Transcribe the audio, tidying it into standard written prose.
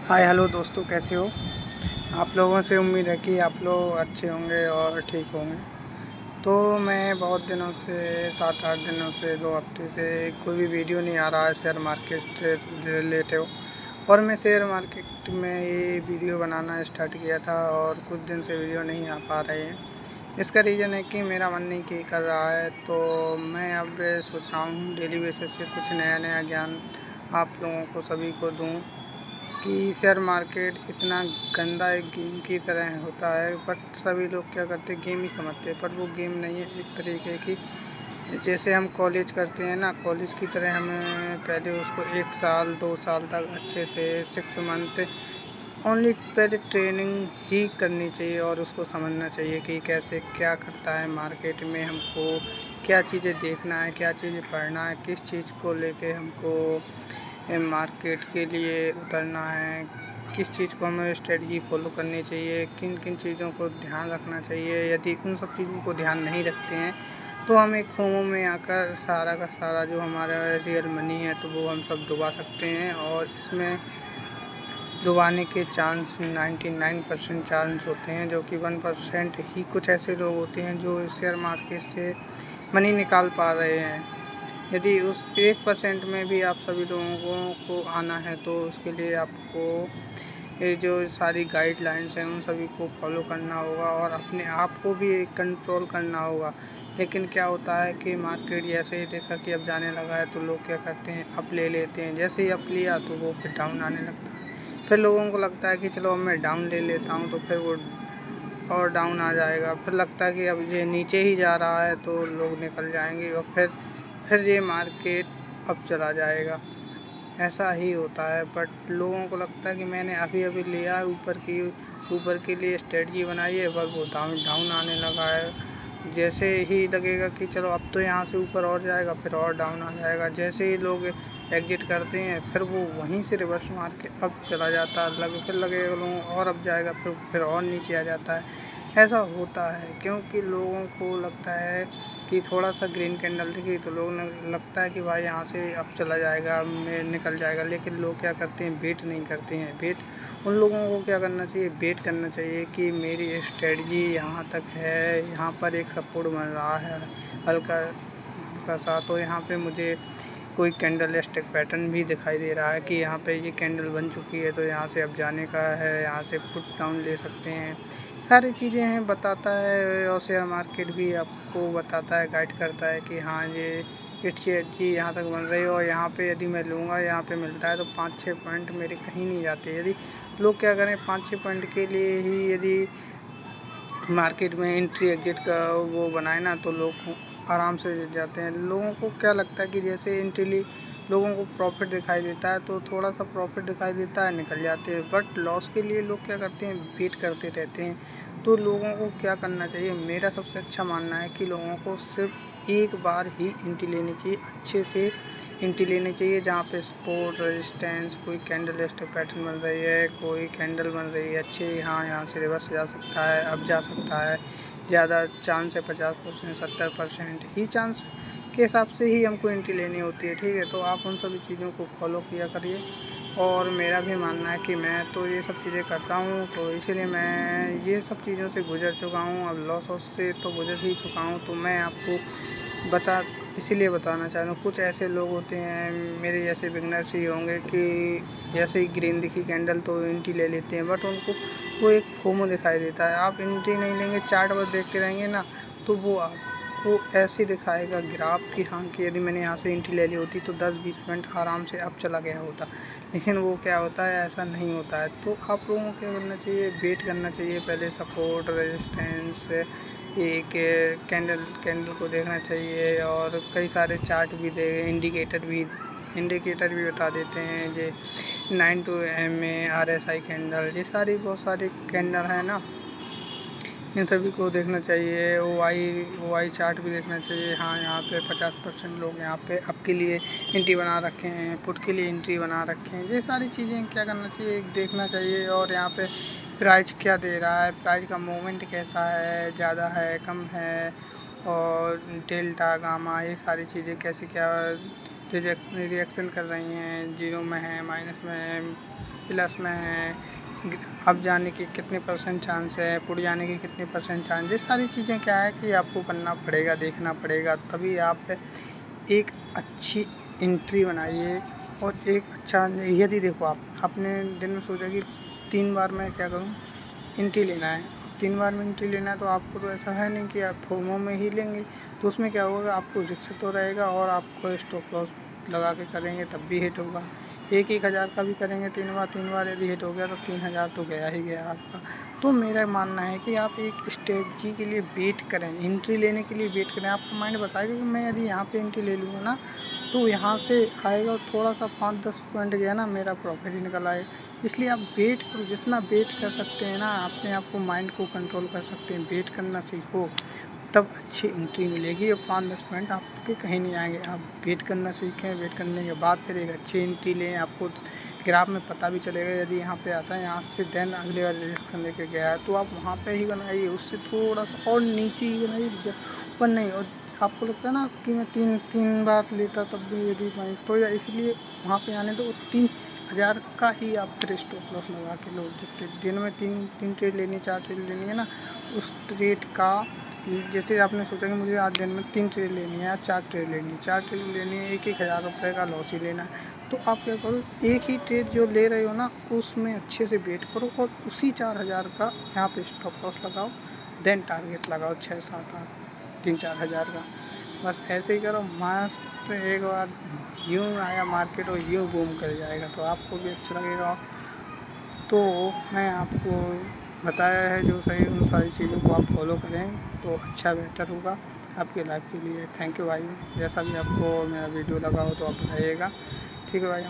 Hi hello दोस्तों, कैसे हो। आप लोगों से उम्मीद है कि आप लोग अच्छे होंगे और ठीक होंगे। तो मैं बहुत दिनों से 7-8 दिनों से 2 हफ्ते से कोई भी वीडियो नहीं आ रहा है शेयर मार्केट से रिलेटेड। और मैं शेयर मार्केट में ये वीडियो बनाना स्टार्ट किया था और कुछ दिन से वीडियो नहीं आ पा रहे हैं। इसका रीज़न है कि मेरा मन नहीं कि कर रहा है। तो मैं अब सोच रहा हूँ डेली बेसिस से कुछ नया नया ज्ञान आप लोगों को सभी को दूँ कि शेयर मार्केट इतना गंदा एक गेम की तरह होता है। बट सभी लोग क्या करते हैं, गेम ही समझते हैं, पर वो गेम नहीं है। एक तरीके की जैसे हम कॉलेज करते हैं ना, कॉलेज की तरह हमें पहले उसको 1 साल 2 साल तक अच्छे से 6 मंथ ओनली पहले ट्रेनिंग ही करनी चाहिए और उसको समझना चाहिए कि कैसे क्या करता है मार्केट में, हमको क्या चीज़ें देखना है, क्या चीज़ें पढ़ना है, किस चीज़ को लेके हमको मार्केट के लिए उतरना है, किस चीज़ को हमें स्ट्रेटजी फॉलो करनी चाहिए, किन किन चीज़ों को ध्यान रखना चाहिए। यदि उन सब चीज़ों को ध्यान नहीं रखते हैं तो हम एक फोमो में आकर सारा का सारा जो हमारा रियल मनी है तो वो हम सब डुबा सकते हैं। और इसमें डुबाने के चांस 99% चांस होते हैं, जो कि 1% ही कुछ ऐसे लोग होते हैं जो शेयर मार्केट से मनी निकाल पा रहे हैं। यदि उस 1% में भी आप सभी लोगों को आना है तो उसके लिए आपको ये जो सारी गाइडलाइंस हैं उन सभी को फॉलो करना होगा और अपने आप को भी कंट्रोल करना होगा। लेकिन क्या होता है कि मार्केट जैसे ही देखा कि अब जाने लगा है तो लोग क्या करते हैं, अप ले लेते हैं। जैसे ही अप लिया तो वो फिर डाउन आने लगता है। फिर लोगों को लगता है कि चलो अब मैं डाउन ले लेता हूँ, तो फिर वो और डाउन आ जाएगा। फिर लगता है कि अब ये नीचे ही जा रहा है तो लोग निकल जाएंगे और फिर ये मार्केट अब चला जाएगा। ऐसा ही होता है। बट लोगों को लगता है कि मैंने अभी अभी लिया है, ऊपर के लिए स्ट्रेटजी बनाई है, पर वो डाउन डाउन आने लगा है। जैसे ही लगेगा कि चलो अब तो यहाँ से ऊपर और जाएगा, फिर और डाउन आ जाएगा। जैसे ही लोग एग्जिट करते हैं फिर वो वहीं से रिवर्स मार के अब चला जाता है। फिर लगेगा लोगों और अब जाएगा, फिर और नीचे आ जाता है। ऐसा होता है क्योंकि लोगों को लगता है कि थोड़ा सा ग्रीन कैंडल दिखी तो लोगों लगता है कि भाई यहाँ से अब चला जाएगा, मैं निकल जाएगा। लेकिन लोग क्या करते हैं, वेट नहीं करते हैं। वेट उन लोगों को क्या करना चाहिए, वेट करना चाहिए कि मेरी स्ट्रेटजी यहाँ तक है, यहाँ पर एक सपोर्ट बन रहा है हल्का हल्का सा, तो यहाँ पे मुझे कोई कैंडल स्टिक पैटर्न भी दिखाई दे रहा है कि यहाँ पे ये कैंडल बन चुकी है, तो यहाँ से अब जाने का है, यहाँ से पुट डाउन ले सकते हैं। सारी चीज़ें हैं बताता है। और शेयर मार्केट भी आपको बताता है, गाइड करता है कि हाँ ये स्ट्रेटजी यहाँ तक बन रही है और यहाँ पे यदि मैं लूँगा, यहाँ पे मिलता है तो 5-6 पॉइंट मेरे कहीं नहीं जाते। यदि लोग क्या करें, 5-6 पॉइंट के लिए ही यदि मार्केट में एंट्री एग्जिट का वो बनाए ना तो लोग आराम से जाते हैं। लोगों को क्या लगता है कि जैसे एंट्री लोगों को प्रॉफिट दिखाई देता है तो थोड़ा सा प्रॉफिट दिखाई देता है, निकल जाते हैं। बट लॉस के लिए लोग क्या करते हैं, वेट करते रहते हैं। तो लोगों को क्या करना चाहिए, मेरा सबसे अच्छा मानना है कि लोगों को सिर्फ एक बार ही एंट्री लेनी चाहिए, अच्छे से एंट्री लेनी चाहिए जहाँ पे सपोर्ट रेजिस्टेंस, कोई कैंडल स्टिक पैटर्न बन रही है, कोई कैंडल बन रही है अच्छी, हाँ यहाँ से रिवर्स जा सकता है, अब जा सकता है। ज़्यादा चांस है 50%, 70% ही चांस के हिसाब से ही हमको एंट्री लेनी होती है, ठीक है। तो आप उन सभी चीज़ों को फॉलो किया करिए। और मेरा भी मानना है कि मैं तो ये सब चीज़ें करता हूँ, तो इसीलिए मैं ये सब चीज़ों से गुजर चुका हूँ। अब लॉस से तो गुजर ही चुका हूँ, तो मैं आपको बता इसीलिए बताना चाह रहा हूँ। कुछ ऐसे लोग होते हैं मेरे जैसे बिगनर्स ही होंगे कि जैसे ही ग्रीन दिखी कैंडल तो एंट्री ले लेते हैं। बट उनको वो एक फोमो दिखाई देता है। आप एंट्री नहीं लेंगे, चार्ट बस देखते रहेंगे ना, तो वो आपको ऐसे दिखाएगा ग्राफ कि हाँ कि यदि मैंने यहाँ से एंट्री ले ली होती तो 10-20 मिनट आराम से अब चला गया होता। लेकिन वो क्या होता है, ऐसा नहीं होता है। तो आप लोगों को क्या करना चाहिए, वेट करना चाहिए, पहले सपोर्ट रेजिस्टेंस एक कैंडल को देखना चाहिए। और कई सारे चार्ट भी दे, इंडिकेटर भी बता देते हैं। ये 9 to MA RSI कैंडल, ये सारी बहुत सारी कैंडल है ना, इन सभी को देखना चाहिए। ओ आई चार्ट भी देखना चाहिए। हाँ यहाँ पे 50% लोग यहाँ पे अप के लिए एंट्री बना रखे हैं, पुट के लिए एंट्री बना रखे हैं। ये सारी चीज़ें क्या करना चाहिए, देखना चाहिए। और यहाँ पे प्राइस क्या दे रहा है, प्राइस का मूवमेंट कैसा है, ज़्यादा है कम है, और डेल्टा गामा ये सारी चीज़ें कैसे क्या रिएक्शन कर रही हैं, जीरो में है, माइनस में है, प्लस में है, अप जाने की कितने % चांस है, पुट जाने की कितने % चांस है। सारी चीज़ें क्या है कि आपको करना पड़ेगा, देखना पड़ेगा, तभी आप एक अच्छी एंट्री बनाइए। और एक अच्छा, यदि देखो आपने दिन में सोचा कि 3 बार मैं क्या करूँ, एंट्री लेना है। अब 3 बार में एंट्री लेना है तो आपको तो ऐसा है नहीं कि आप फोमो में ही लेंगे, तो उसमें क्या होगा, आपको रिस्क तो रहेगा और आपको स्टॉप लॉस लगा के करेंगे तब भी हिट होगा। 1,000 का भी करेंगे 3 बार यदि हिट हो गया तो 3,000 तो गया ही गया आपका। तो मेरा मानना है कि आप एक स्ट्रेटजी के लिए वेट करें, एंट्री लेने के लिए वेट करें। आपका माइंड बताएगा कि मैं यदि यहाँ पे एंट्री ले लूँगा ना तो यहाँ से आएगा, थोड़ा सा 5-10 पॉइंट गया ना, मेरा प्रॉफिट ही निकल आएगा। इसलिए आप वेट करो, जितना वेट कर सकते हैं ना, अपने आप को माइंड को कंट्रोल कर सकते हैं, वेट करना सीखो, तब अच्छी एंट्री मिलेगी और 5-10 पॉइंट आपके कहीं नहीं आएंगे। आप वेट करना सीखें, वेट करने के बाद फिर एक अच्छी एंट्री लें। आपको ग्राफ में पता भी चलेगा, यदि यहाँ पे आता है यहाँ से देन अगले बार रिएक्शन लेके गया है तो आप वहाँ पे ही बनाइए, उससे थोड़ा सा और नीचे ही बनाइए, ऊपर नहीं। और आपको लगता है ना कि मैं तीन बार लेता तब भी यदि माइनस, तो या इसलिए वहाँ पे आने दो। 3,000 का ही आप फिर स्टॉप लॉस लगा के लो। जितने दिन में तीन ट्रेड लेनी है, 4 ट्रेड लेनी है ना, उस ट्रेड का, जैसे आपने सोचा कि मुझे आज दिन में 3 ट्रेड लेनी है या 4 ट्रेड लेनी है, 4 ट्रेड लेनी है, 1,000 रुपये का लॉस ही लेना है, तो आप क्या करो, एक ही ट्रेड जो ले रहे हो ना उसमें अच्छे से वेट करो और उसी 4,000 का यहाँ पे स्टॉप लॉस लगाओ, देन टारगेट लगाओ 6-7-8 3-4 हज़ार का। बस ऐसे ही करो, मस्त एक बार यूँ आया मार्केट और यूँ बूम कर जाएगा, तो आपको भी अच्छा लगेगा। तो मैं आपको बताया है जो सही, उन सारी चीज़ों को आप फॉलो करें तो अच्छा बेहतर होगा आपके लाइफ के लिए। थैंक यू भाई, जैसा भी आपको मेरा वीडियो लगा हो तो आप बताइएगा। ठीक है भाई।